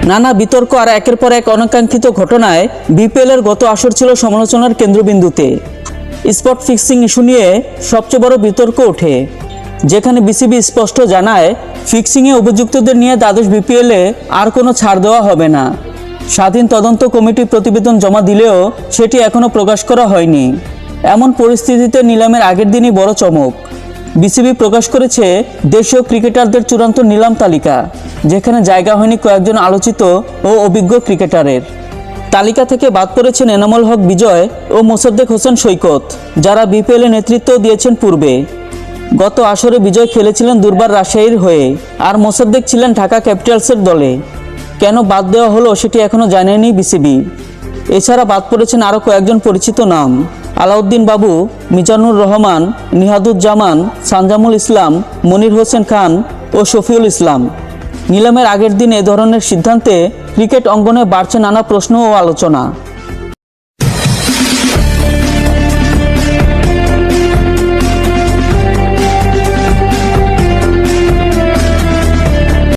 নানা বিতর্ক আর একের পর এক অনাকাঙ্ক্ষিত ঘটনায় বিপিএলের গত আসর ছিল সমালোচনার কেন্দ্রবিন্দুতে। স্পট ফিক্সিং ইস্যু নিয়ে সবচেয়ে বড় বিতর্ক ওঠে, যেখানে বিসিবি স্পষ্ট জানায় ফিক্সিংয়ে অভিযুক্তদের নিয়ে দ্বাদশ বিপিএলে আর কোনো ছাড় দেওয়া হবে না। স্বাধীন তদন্ত কমিটি প্রতিবেদন জমা দিলেও সেটি এখনও প্রকাশ করা হয়নি। এমন পরিস্থিতিতে নিলামের আগের দিনই বড় চমক। বিসিবি প্রকাশ করেছে দেশীয় ক্রিকেটারদের চূড়ান্ত নিলাম তালিকা, যেখানে জায়গা হয়নি কয়েকজন আলোচিত ও অভিজ্ঞ ক্রিকেটারের। তালিকা থেকে বাদ পড়েছেন এনামুল হক বিজয় ও মোসাদ্দেক হোসেন সৈকত, যারা বিপিএলে নেতৃত্ব দিয়েছেন পূর্বে। গত আসরে বিজয় খেলেছিলেন দুর্বার রাজশাহীর হয়ে, আর মোসাদ্দেক ছিলেন ঢাকা ক্যাপিটালসের দলে। কেন বাদ দেওয়া হলো সেটি এখনও জানেনি বিসিবি। এছাড়া বাদ পড়েছেন আরও কয়েকজন পরিচিত নাম: আলাউদ্দিন বাবু, মিজানুর রহমান, নিহাদুজ্জামান, সানজামুল ইসলাম, মনির হোসেন খান ও শফিউল ইসলাম। নিলামের আগের দিন এ ধরনের সিদ্ধান্তে ক্রিকেট অঙ্গনে বাড়ছে নানা প্রশ্ন ও আলোচনা।